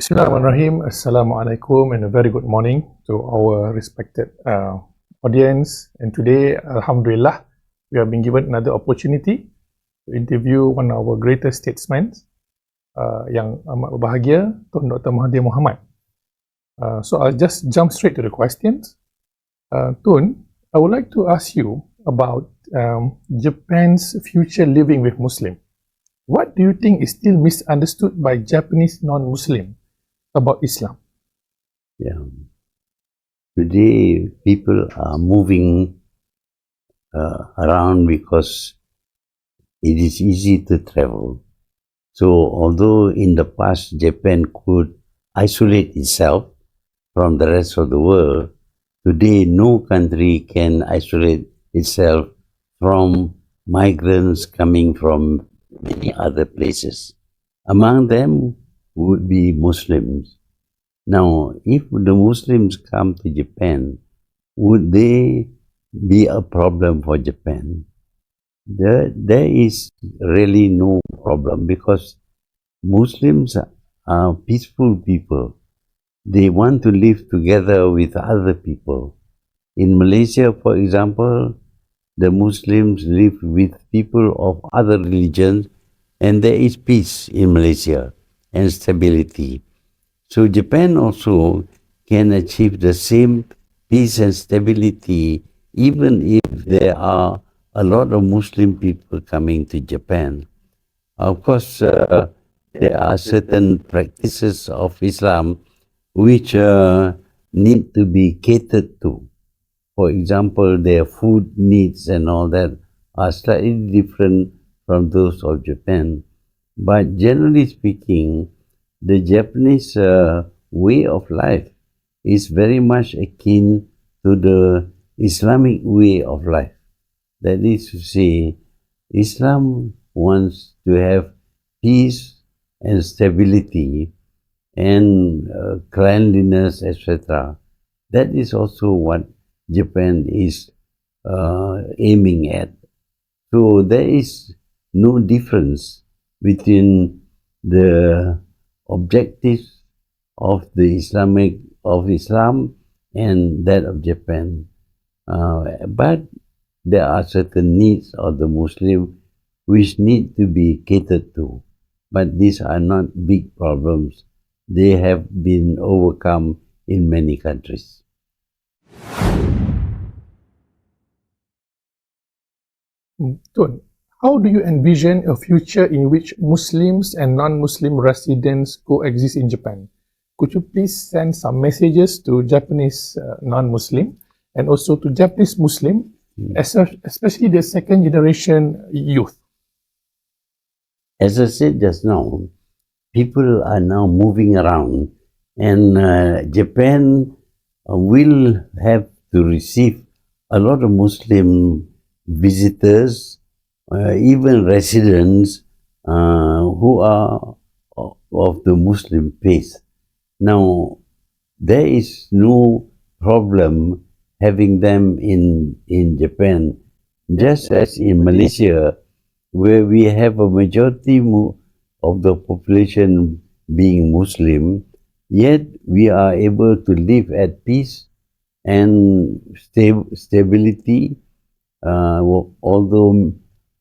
Bismillahirrahmanirrahim. Assalamualaikum and a very good morning to our respected audience. And today, Alhamdulillah, we have been given another opportunity to interview one of our greatest statesmen, yang amat berbahagia, Tun Dr. Mahathir Mohamad. So I'll just jump straight to the questions. Tun, I would like to ask you about Japan's future living with Muslim. What do you think is still misunderstood by Japanese non-Muslim about Islam? Yeah. Today, people are moving around because it is easy to travel. So, although in the past Japan could isolate itself from the rest of the world, today no country can isolate itself from migrants coming from many other places. Among them would be Muslims. Now, if the Muslims come to Japan, would they be a problem for Japan? There is really no problem because Muslims are peaceful people. They want to live together with other people. In Malaysia, for example, the Muslims live with people of other religions, and there is peace in Malaysia and stability. So Japan also can achieve the same peace and stability even if there are a lot of Muslim people coming to Japan. Of course, there are certain practices of Islam which need to be catered to. For example, their food needs and all that are slightly different from those of Japan. But generally speaking, the Japanese way of life is very much akin to the Islamic way of life. That is to say, Islam wants to have peace and stability and cleanliness, etc. That is also what Japan is aiming at. So there is no difference between the objectives of the Islam and that of Japan. But there are certain needs of the Muslim which need to be catered to. But these are not big problems. They have been overcome in many countries. Tun, how do you envision a future in which Muslims and non-Muslim residents coexist in Japan? Could you please send some messages to Japanese non-Muslim and also to Japanese Muslim, especially the second generation youth? As I said just now, people are now moving around, and Japan will have to receive a lot of Muslim visitors, even residents who are of the Muslim faith. Now, there is no problem having them in Japan, just as in Malaysia, where we have a majority of the population being Muslim, yet we are able to live at peace and stability. Although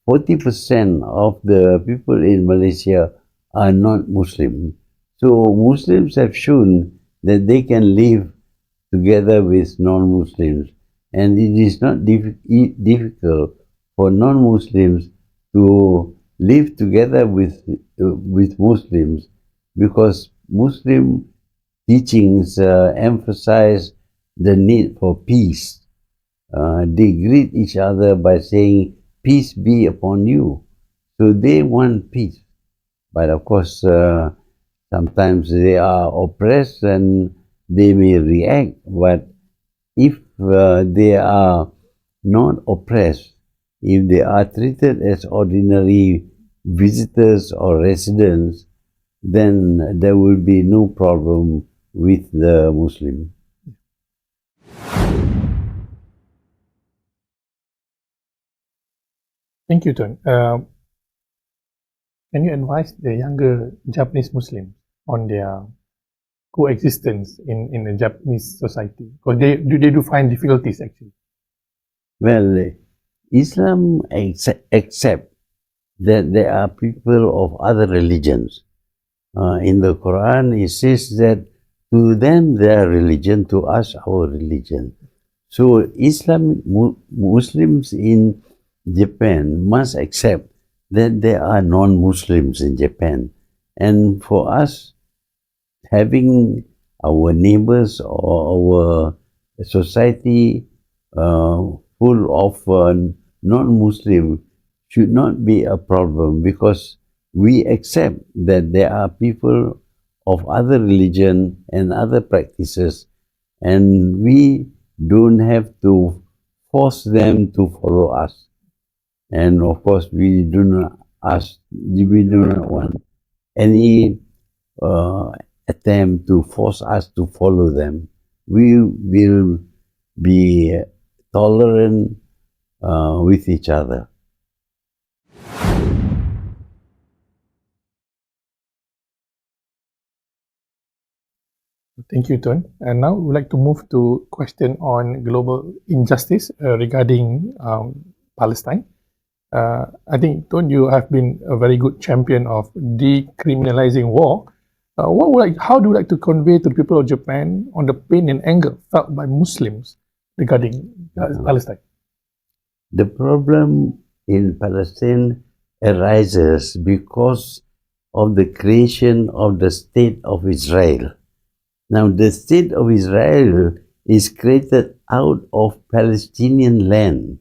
40% of the people in Malaysia are not Muslim. So Muslims have shown that they can live together with non-Muslims, and it is not difficult for non-Muslims to live together with Muslims, because Muslim teachings emphasize the need for peace. They greet each other by saying, "Peace be upon you." So they want peace. But of course, sometimes they are oppressed and they may react. But if they are not oppressed, if they are treated as ordinary visitors or residents, then there will be no problem with the Muslim. Thank you, Tun. Can you advise the younger Japanese Muslims on their coexistence in the Japanese society? Because they do find difficulties actually. Well, Islam accept that there are people of other religions. In the Quran, it says that to them their religion, to us our religion. So Muslims in Japan must accept that there are non-Muslims in Japan. And for us, having our neighbors or our society full of non-Muslim should not be a problem, because we accept that there are people of other religion and other practices, and we don't have to force them to follow us. And of course, we do not want any attempt to force us to follow them. We will be tolerant with each other. Thank you, Tun. And now we'd like to move to question on global injustice regarding Palestine. I think, Tun, you have been a very good champion of decriminalizing war. How do you like to convey to the people of Japan on the pain and anger felt by Muslims regarding Palestine? The problem in Palestine arises because of the creation of the State of Israel. Now, the State of Israel is created out of Palestinian land.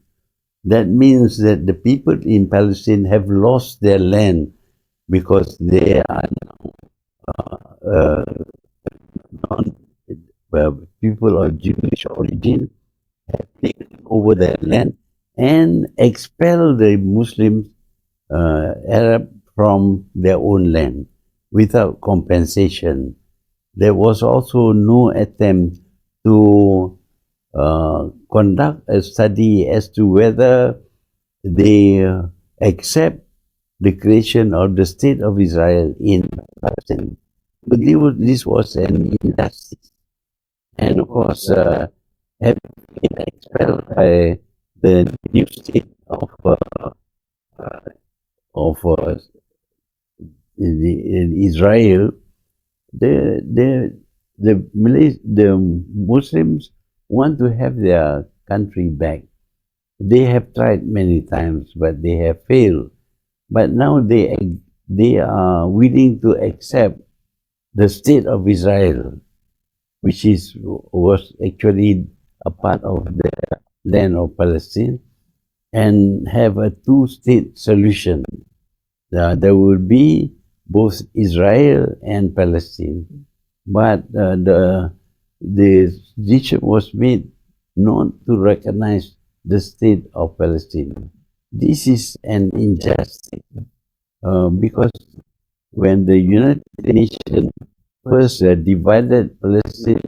That means that the people in Palestine have lost their land because they are people of Jewish origin have taken over their land and expelled the Muslims, Arab, from their own land without compensation. There was also no attempt to conduct a study as to whether they accept the creation of the State of Israel in Palestine. But this was an injustice. And of course, having been expelled by the new state of Israel, the Muslims want to have their country back. They have tried many times, but they have failed. But now they are willing to accept the State of Israel, which was actually a part of the land of Palestine, and have a two-state solution. There will be both Israel and Palestine, but the decision was made not to recognize the state of Palestine. This is an injustice because when the United Nations first divided Palestine,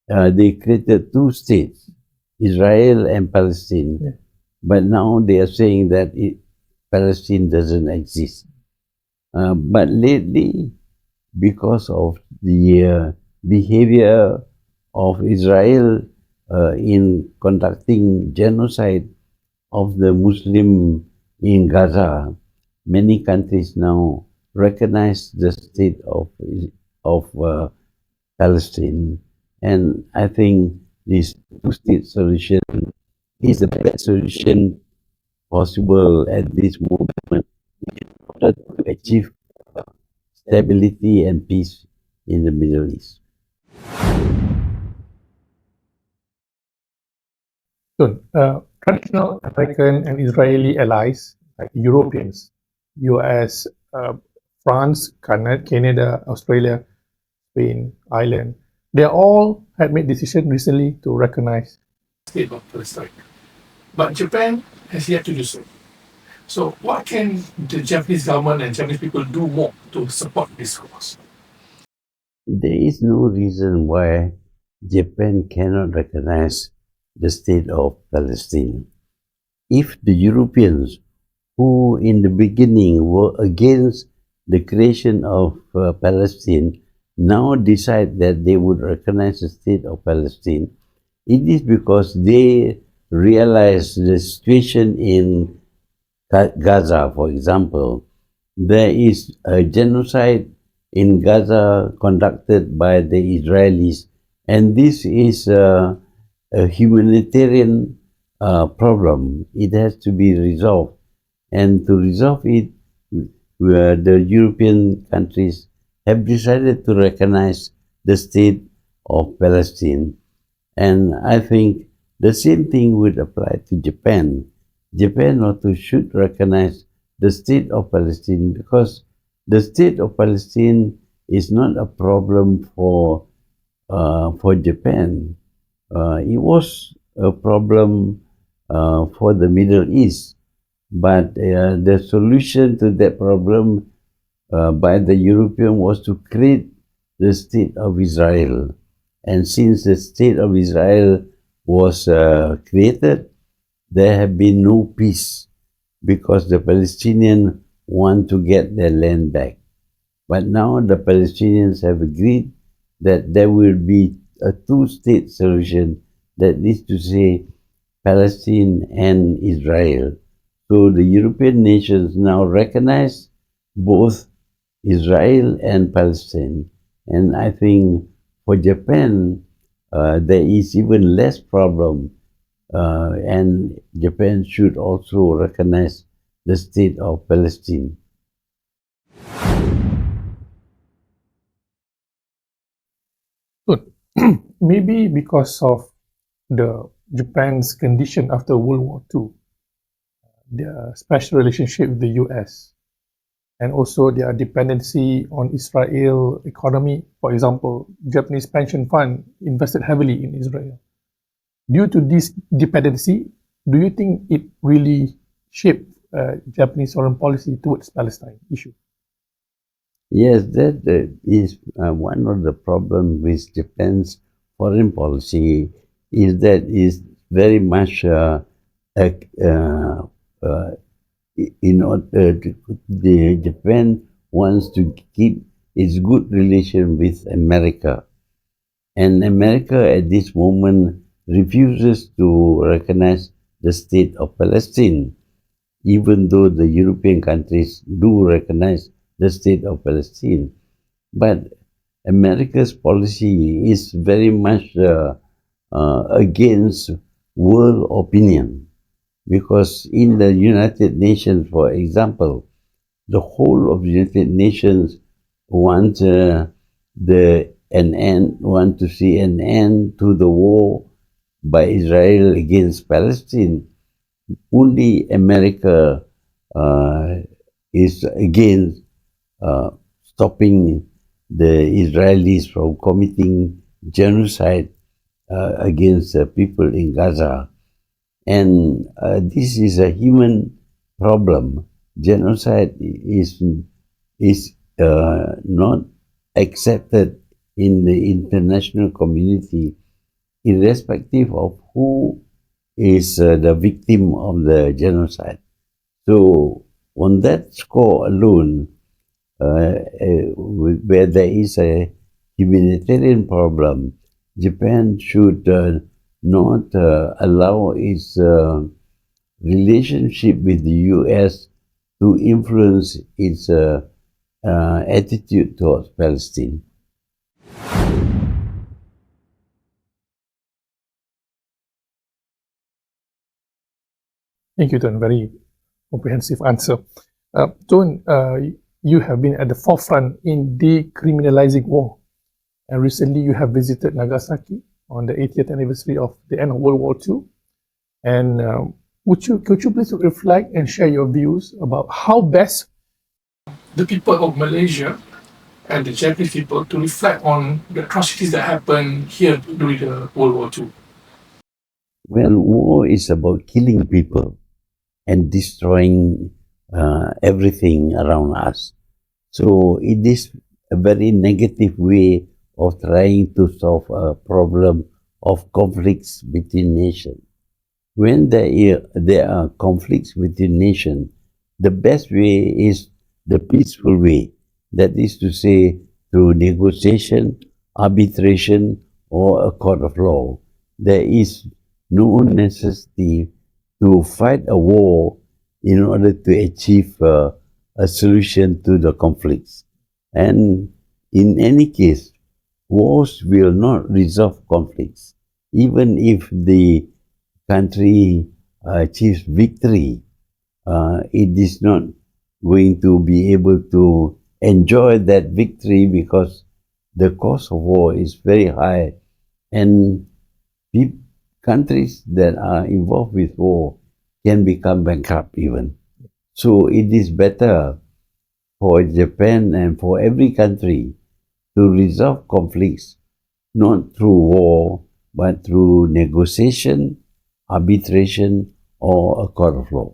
they created two states, Israel and Palestine. Yeah. But now they are saying that Palestine doesn't exist. But lately, because of the behavior of Israel in conducting genocide of the Muslim in Gaza, many countries now recognize the state of Palestine. And I think this two-state solution is the best solution possible at this moment in order to achieve stability and peace in the Middle East. So, traditional American and Israeli allies, like Europeans, US, France, Canada, Australia, Spain, Ireland, they all had made decisions recently to recognize the state of Palestine. But Japan has yet to do so. So what can the Japanese government and Japanese people do more to support this cause? There is no reason why Japan cannot recognize the state of Palestine. If the Europeans, who in the beginning were against the creation of Palestine, now decide that they would recognize the state of Palestine, it is because they realize the situation in Gaza, for example. There is a genocide in Gaza conducted by the Israelis, and this is a humanitarian problem. It has to be resolved, and to resolve it, the European countries have decided to recognize the state of Palestine. And I think the same thing would apply to Japan. Japan also should recognize the state of Palestine, because the state of Palestine is not a problem for Japan. It was a problem for the Middle East, but the solution to that problem by the European was to create the state of Israel. And since the state of Israel was created, there have been no peace, because the Palestinians want to get their land back. But now the Palestinians have agreed that there will be a two-state solution, that is to say Palestine and Israel. So the European nations now recognize both Israel and Palestine. And I think for Japan, there is even less problem, and Japan should also recognize the state of Palestine. Good. Maybe because of the Japan's condition after World War II, their special relationship with the US, and also their dependency on Israel economy. For example, Japanese pension fund invested heavily in Israel. Due to this dependency, do you think it really shaped Japanese foreign policy towards Palestine issue? Yes, that is one of the problems with Japan's foreign policy, is that is very much in order the Japan wants to keep its good relation with America, and America at this moment refuses to recognize the state of Palestine, even though the European countries do recognize the state of Palestine. But America's policy is very much against world opinion, because in the United Nations, for example, the whole of the United Nations want to see an end to the war by Israel against Palestine. Only America is against stopping the Israelis from committing genocide against people in Gaza. And this is a human problem. Genocide is not accepted in the international community, irrespective of who is the victim of the genocide. So on that score alone, where there is a humanitarian problem, Japan should not allow its relationship with the US to influence its attitude towards Palestine. Thank you, Tun. Very comprehensive answer. Tun, you have been at the forefront in decriminalizing war, and recently you have visited Nagasaki on the 80th anniversary of the end of World War II. And could you please reflect and share your views about how best the people of Malaysia and the Japanese people to reflect on the atrocities that happened here during the World War II? Well, war is about killing people and destroying everything around us. So it is a very negative way of trying to solve a problem of conflicts between nations. When there are conflicts between nations, the best way is the peaceful way. That is to say, through negotiation, arbitration, or a court of law. There is no necessity to fight a war in order to achieve a solution to the conflicts. And in any case, wars will not resolve conflicts. Even if the country achieves victory, it is not going to be able to enjoy that victory because the cost of war is very high, and countries that are involved with war can become bankrupt even. So it is better for Japan and for every country to resolve conflicts not through war but through negotiation, arbitration, or a court of law.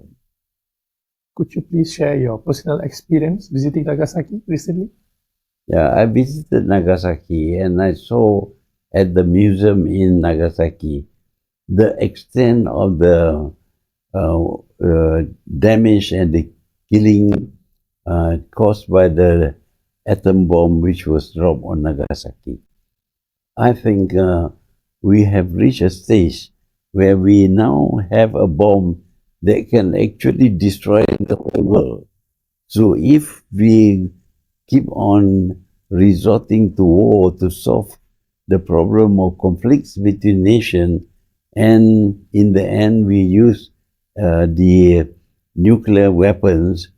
Could you please share your personal experience visiting Nagasaki recently? Yeah, I visited Nagasaki and I saw at the museum in Nagasaki the extent of the damage and the killing caused by the atom bomb which was dropped on Nagasaki. I think we have reached a stage where we now have a bomb that can actually destroy the whole world. So if we keep on resorting to war to solve the problem of conflicts between nations, and in the end we use the nuclear weapons,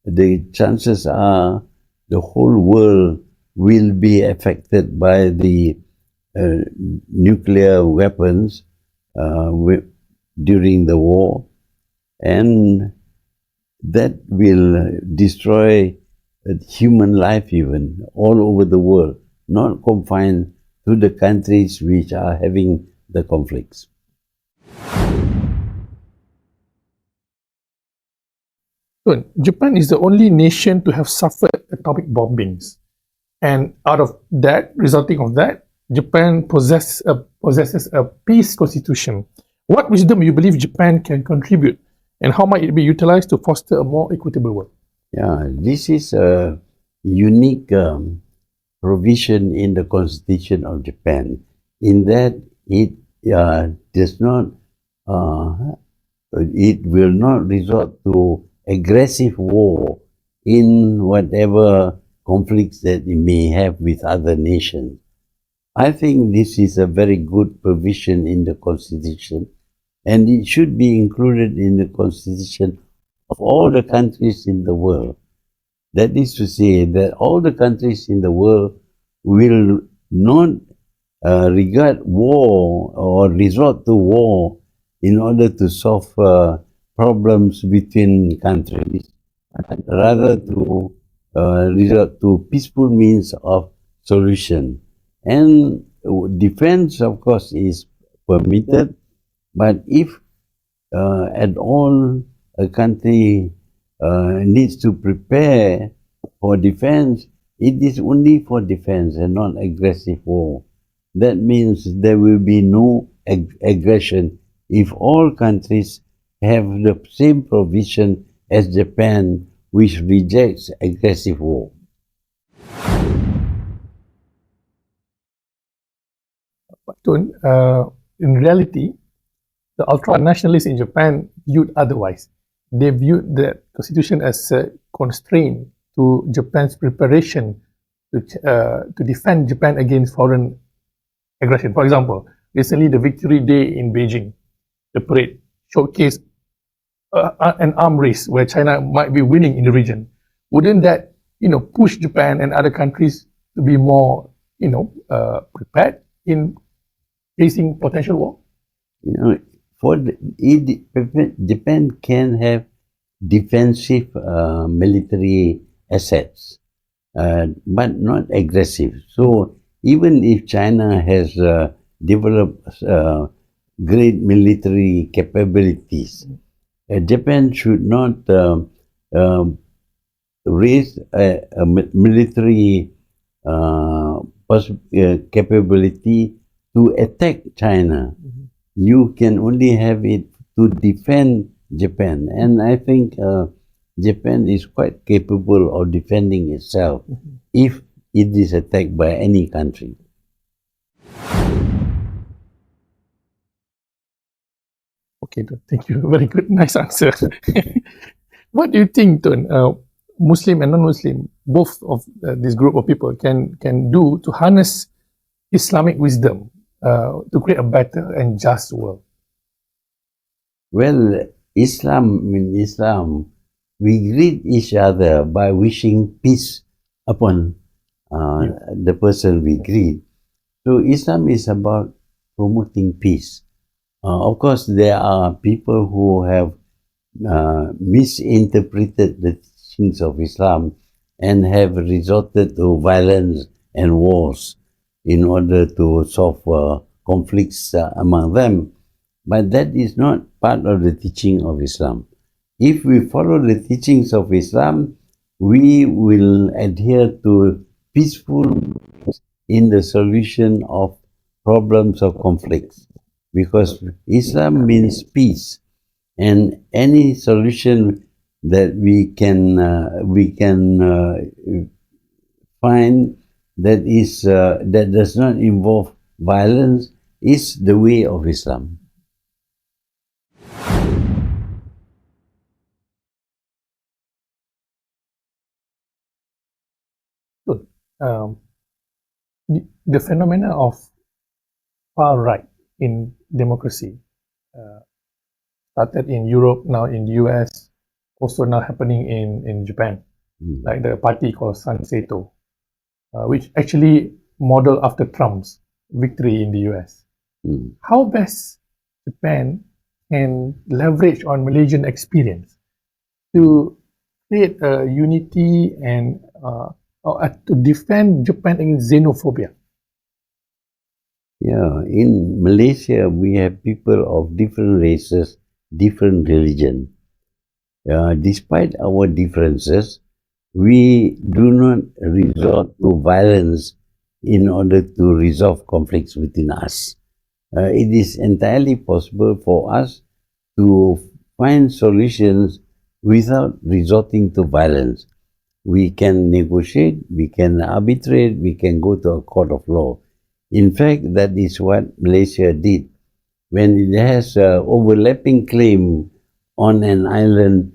the chances are the whole world will be affected by the nuclear weapons during the war, and that will destroy human life even all over the world, not confined to the countries which are having the conflicts. So, Japan is the only nation to have suffered atomic bombings. And out of that, resulting of that, Japan possesses a peace constitution. What wisdom you believe Japan can contribute, and how might it be utilized to foster a more equitable world? Yeah, this is a unique provision in the Constitution of Japan, in that it does not, it will not resort to aggressive war in whatever conflicts that it may have with other nations. I think this is a very good provision in the Constitution, and it should be included in the Constitution of all the countries in the world. That is to say that all the countries in the world will not regard war or resort to war in order to solve problems between countries, rather to resort to peaceful means of solution. And defense, of course, is permitted, but if at all a country needs to prepare for defense, it is only for defense and not aggressive war. That means there will be no aggression if all countries have the same provision as Japan, which rejects aggressive war. Tun, in reality, the ultra-nationalists in Japan viewed otherwise. They viewed the constitution as a constraint to Japan's preparation to defend Japan against foreign aggression. For example, recently the Victory Day in Beijing, the parade showcased an arm race where China might be winning in the region. Wouldn't that, push Japan and other countries to be more, prepared in facing potential war? Japan can have defensive military assets, but not aggressive. So even if China has developed great military capabilities, Japan should not raise a military capability to attack China. You can only have it to defend Japan. And I think Japan is quite capable of defending itself if it is attacked by any country. Okay, Tun, thank you. Very good, nice answer. What do you think, Tun, Muslim and non-Muslim, both of this group of people can do to harness Islamic wisdom to create a better and just world? Well, in Islam, we greet each other by wishing peace upon the person we greet. So Islam is about promoting peace. Of course, there are people who have misinterpreted the teachings of Islam and have resorted to violence and wars in order to solve conflicts among them. But that is not part of the teaching of Islam. If we follow the teachings of Islam, we will adhere to peaceful in the solution of problems of conflicts, because Islam means peace, and any solution that we can find that does not involve violence is the way of Islam. Good. The phenomena of far right in democracy started in Europe, now in the US, also now happening in Japan, like the party called Sanseto, which actually modeled after Trump's victory in the US. How best Japan can leverage on Malaysian experience to create a unity and to defend Japan against xenophobia? Yeah, in Malaysia, we have people of different races, different religion. Despite our differences, we do not resort to violence in order to resolve conflicts within us. It is entirely possible for us to find solutions without resorting to violence. We can negotiate, we can arbitrate, we can go to a court of law. In fact, that is what Malaysia did. When it has an overlapping claim on an island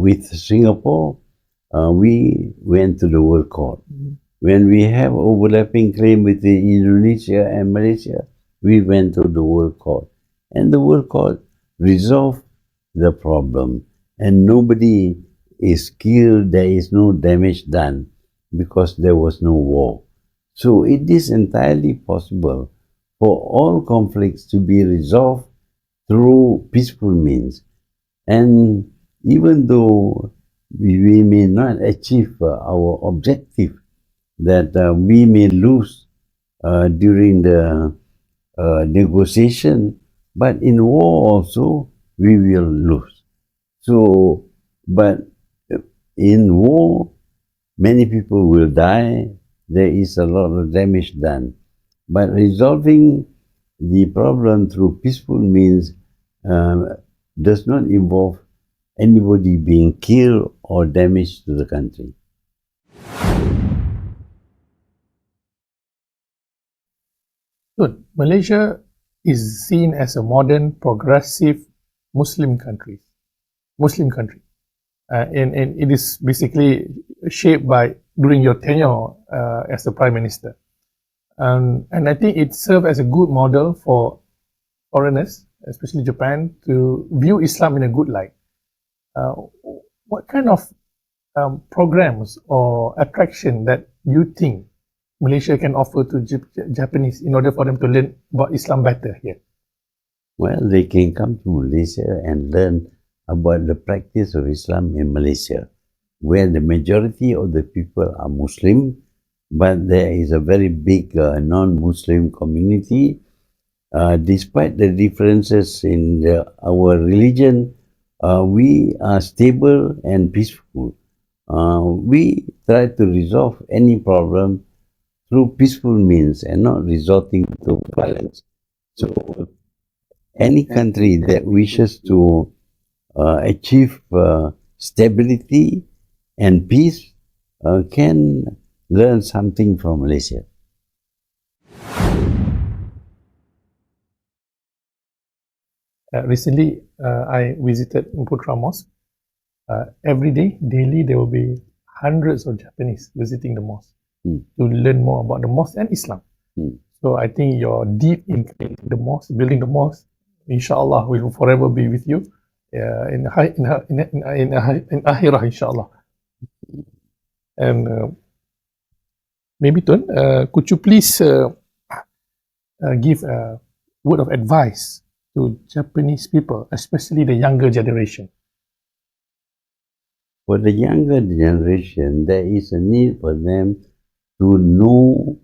with Singapore, we went to the World Court. When we have overlapping claim with Indonesia and Malaysia, we went to the World Court. And the World Court resolved the problem. And nobody is killed, there is no damage done, because there was no war. So it is entirely possible for all conflicts to be resolved through peaceful means. And even though we may not achieve our objective, that we may lose during the negotiation, but in war also we will lose. So, but in war, many people will die, there is a lot of damage done. But resolving the problem through peaceful means does not involve anybody being killed or damaged to the country. Good. Malaysia is seen as a modern, progressive Muslim country. And it is basically shaped by during your tenure as the Prime Minister. And I think it served as a good model for foreigners, especially Japan, to view Islam in a good light. What kind of programs or attraction that you think Malaysia can offer to Japanese in order for them to learn about Islam better here? Well, they can come to Malaysia and learn about the practice of Islam in Malaysia, where the majority of the people are Muslim, but there is a very big non-Muslim community. Despite the differences in our religion, we are stable and peaceful. We try to resolve any problem through peaceful means and not resorting to violence. So any country that wishes to achieve stability and peace can learn something from Malaysia. Recently, I visited Putra Mosque. Every day, daily, there will be hundreds of Japanese visiting the mosque to learn more about the mosque and Islam. So I think your deep interest in the mosque, building the mosque, inshallah, will forever be with you in akhirah, inshallah. And maybe Tun, could you please give a word of advice to Japanese people, especially the younger generation? For the younger generation, there is a need for them to know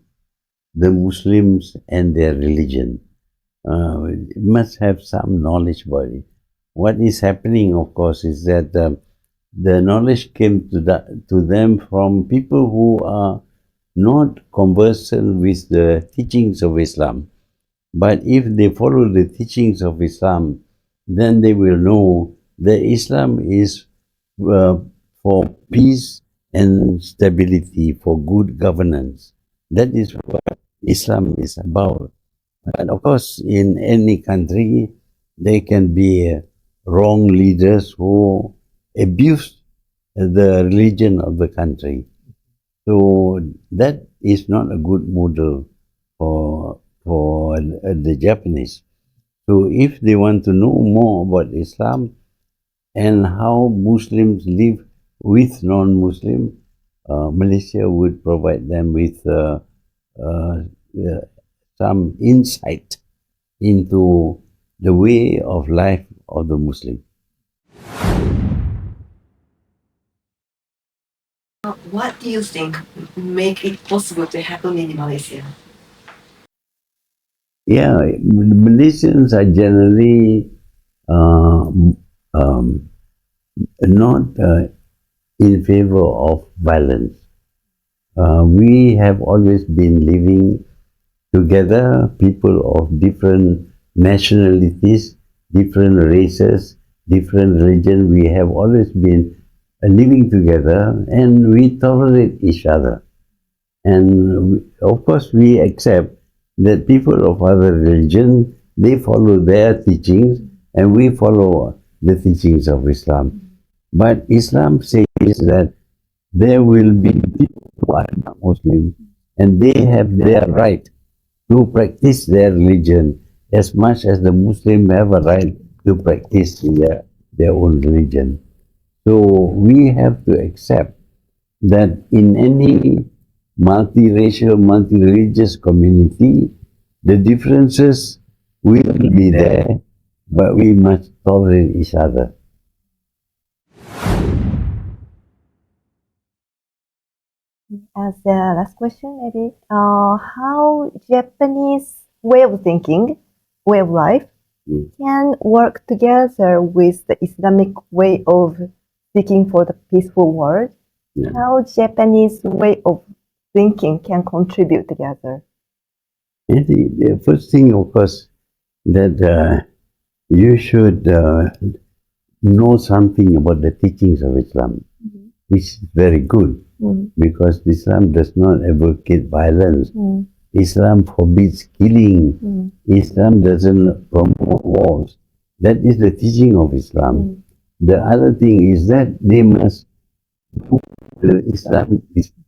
the Muslims and their religion. Must have some knowledge about it. What is happening, of course, is that the knowledge came to them from people who are not conversant with the teachings of Islam. But if they follow the teachings of Islam, then they will know that Islam is for peace and stability, for good governance. That is what Islam is about. And of course, in any country, there can be wrong leaders who abuse the religion of the country. So that is not a good model for the Japanese. So if they want to know more about Islam and how Muslims live with non-Muslim, Malaysia would provide them with some insight into the way of life of the Muslim. What do you think make it possible to happen in Malaysia? Yeah, Malaysians are generally not in favor of violence. We have always been living together, people of different nationalities, different races, different religion. We have always been living together and we tolerate each other. And of course, we accept that people of other religion, they follow their teachings and we follow the teachings of Islam. But Islam says that there will be people who are not Muslim and they have their right to practice their religion as much as the Muslims have a right to practice their own religion. So we have to accept that in any multiracial, multi-religious community, the differences will be there, but we must tolerate each other. As the last question, maybe, how Japanese way of thinking, way of life, can work together with the Islamic way of seeking for the peaceful world? Yeah. How Japanese way of thinking can contribute together? And the first thing, of course, that you should know something about the teachings of Islam, which is very good, because Islam does not advocate violence. Islam forbids killing. Islam doesn't promote wars. That is the teaching of Islam. The other thing is that they must put the Islamic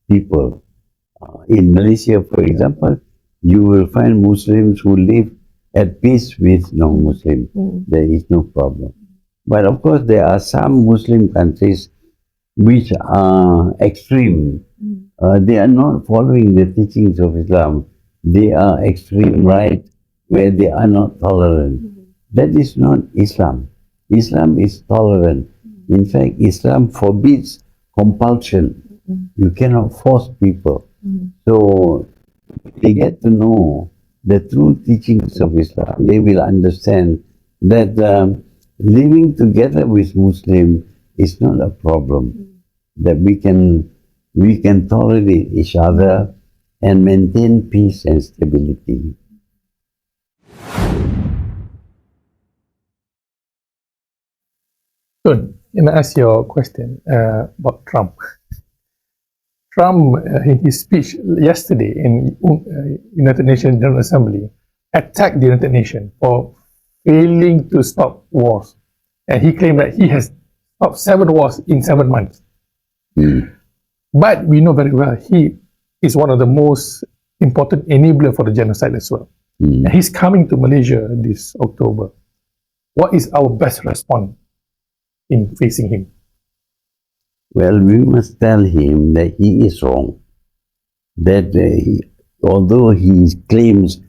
people. In Malaysia, for example, you will find Muslims who live at peace with non-Muslims. There is no problem. But of course, there are some Muslim countries which are extreme. They are not following the teachings of Islam. They are extreme right, where they are not tolerant. That is not Islam. Islam is tolerant. In fact, Islam forbids compulsion. You cannot force people. So they get to know the true teachings of Islam. They will understand that living together with Muslims is not a problem. That we can tolerate each other and maintain peace and stability. Good. Can I ask your question about Trump? Trump, in his speech yesterday in United Nations General Assembly, attacked the United Nations for failing to stop wars. And he claimed that he has stopped 7 wars in 7 months. But we know very well he is one of the most important enabler for the genocide as well. And he's coming to Malaysia this October. What is our best response in facing him? Well, we must tell him that he is wrong. That although he claims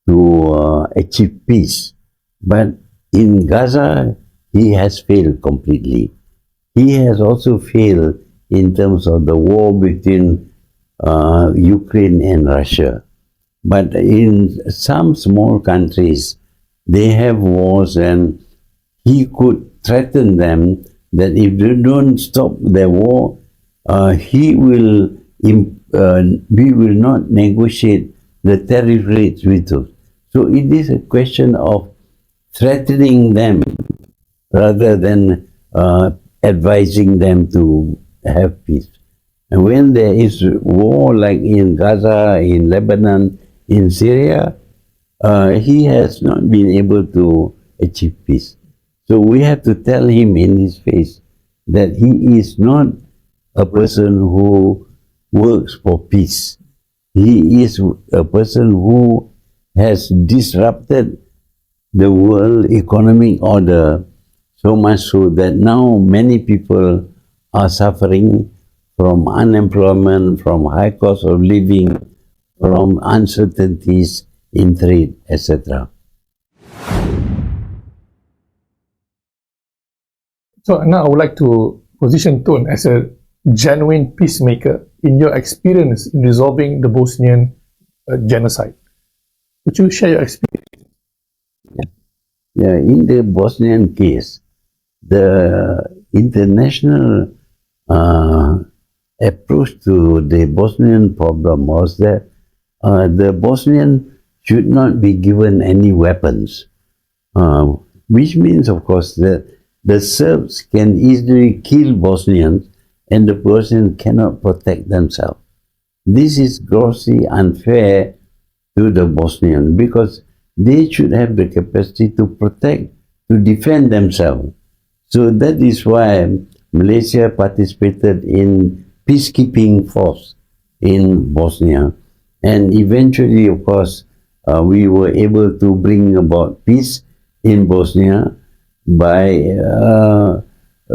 to achieve peace, but in Gaza, he has failed completely. He has also failed in terms of the war between Ukraine and Russia. But in some small countries, they have wars, and he could threaten them that if they don't stop their war, we will not negotiate the tariff rates with us. So it is a question of threatening them rather than advising them to have peace. And when there is war like in Gaza, in Lebanon, in Syria, he has not been able to achieve peace. So we have to tell him in his face that he is not a person who works for peace. He is a person who has disrupted the world economic order so much so that now many people are suffering from unemployment, from high cost of living, from uncertainties in trade, etc. So now I would like to position Tun as a genuine peacemaker in your experience in resolving the Bosnian genocide. Would you share your experience? Yeah, in the Bosnian case, the international approach to the Bosnian problem was that the Bosnian should not be given any weapons, which means, of course, that the Serbs can easily kill Bosnians and the Bosnians cannot protect themselves. This is grossly unfair to the Bosnians because they should have the capacity to protect, to defend themselves. So that is why Malaysia participated in peacekeeping force in Bosnia. And eventually, of course, we were able to bring about peace in Bosnia by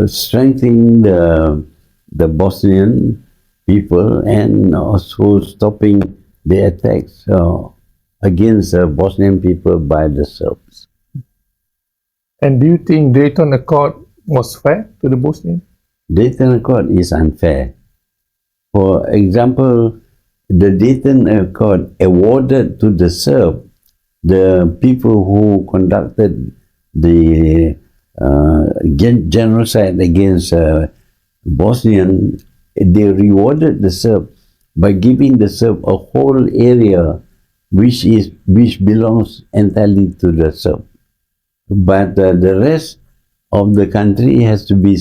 strengthening the Bosnian people and also stopping the attacks against the Bosnian people by the Serbs. And do you think Dayton Accord was fair to the Bosnians? Dayton Accord is unfair. For example, the Dayton Accord awarded to the Serb, the people who conducted the genocide against Bosnian, they rewarded the Serb by giving the Serb a whole area which belongs entirely to the Serb. But the rest of the country has to be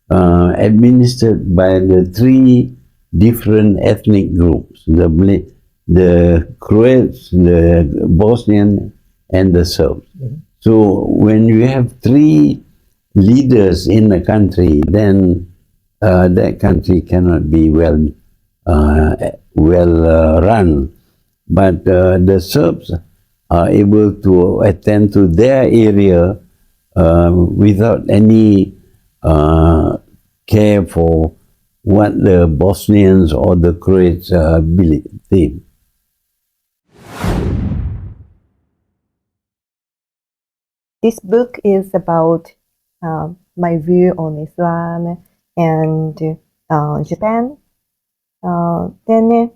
administered by the 3 different ethnic groups: the Croats, the Bosnian, and the Serbs. So when you have 3 leaders in a country, then that country cannot be well run. But the Serbs are able to attend to their area without any care for what the Bosnians or the Croats believe. This book is about my view on Islam and Japan. Then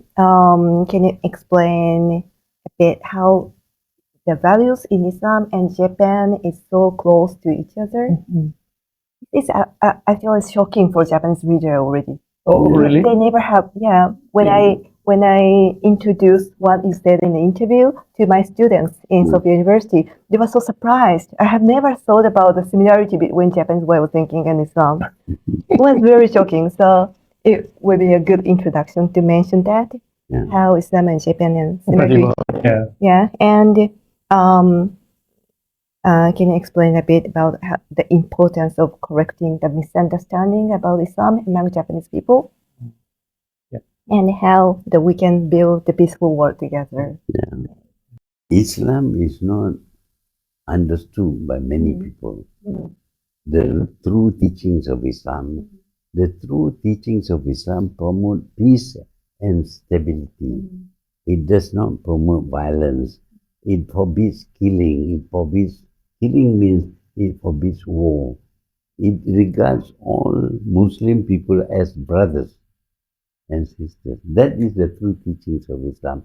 can you explain a bit how the values in Islam and Japan is so close to each other? It's, I feel it's shocking for Japanese reader already. Oh, really? They never have, when I introduced what you said in the interview to my students in Sophia University, they were so surprised. I have never thought about the similarity between Japanese way of thinking and Islam. It was very shocking. So it would be a good introduction to mention that how Islam and Japan and similarly. Yeah, and can you explain a bit about the importance of correcting the misunderstanding about Islam among Japanese people? Yeah. And how that we can build the peaceful world together. Yeah. Islam is not understood by many people. The true teachings of Islam, the true teachings of Islam promote peace and stability. It does not promote violence. It forbids killing. Killing means it forbids war. It regards all Muslim people as brothers and sisters. That is the true teachings of Islam.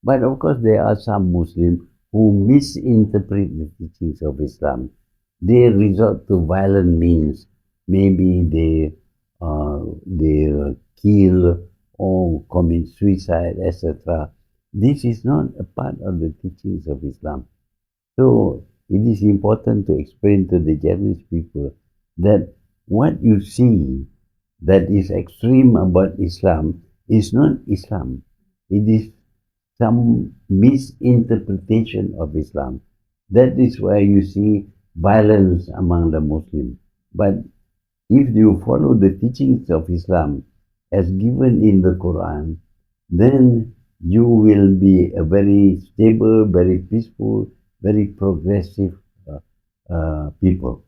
But of course, there are some Muslims who misinterpret the teachings of Islam. They resort to violent means. Maybe they kill or commit suicide, etc. This is not a part of the teachings of Islam. So it is important to explain to the Japanese people that what you see that is extreme about Islam is not Islam. It is some misinterpretation of Islam. That is why you see violence among the Muslims. But if you follow the teachings of Islam as given in the Quran, then you will be a very stable, very peaceful, very progressive people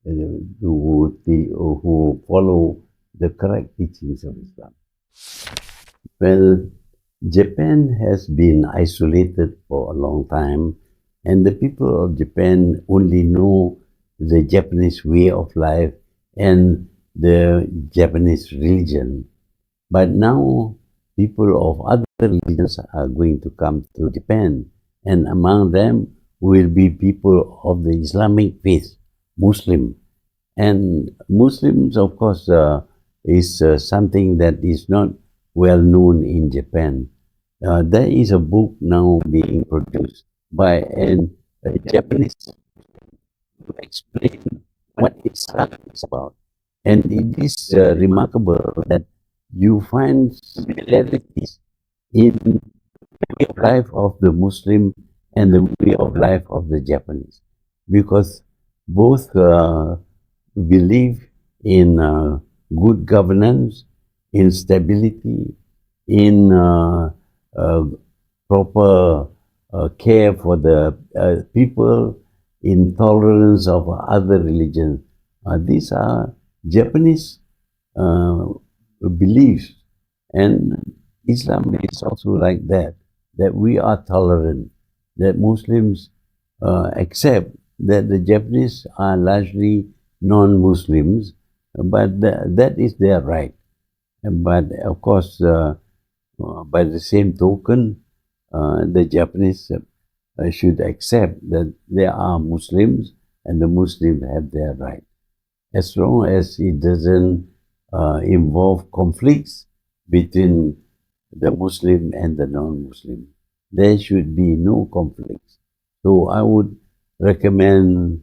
who follow the correct teachings of Islam. Well, Japan has been isolated for a long time, and the people of Japan only know the Japanese way of life and the Japanese religion. But now people of other religions are going to come to Japan, and among them will be people of the Islamic faith, Muslim. And Muslims, of course, is something that is not well known in Japan. There is a book now being produced by a Japanese to explain what Islam is about. And it is remarkable that you find similarities in the way of life of the Muslim and the way of life of the Japanese, because both believe in good governance, in stability, in proper care for the people, in tolerance of other religions. These are Japanese beliefs, and Islam is also like that, that we are tolerant, that Muslims accept that the Japanese are largely non-Muslims, but that is their right. But of course, by the same token, the Japanese should accept that there are Muslims and the Muslims have their right. As long as it doesn't involve conflicts between the Muslim and the non-Muslim, there should be no conflicts. So I would recommend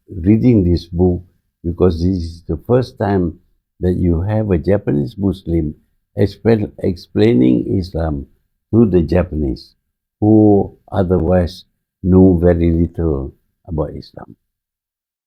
reading this book, because this is the first time that you have a Japanese Muslim explaining Islam to the Japanese who otherwise know very little about Islam.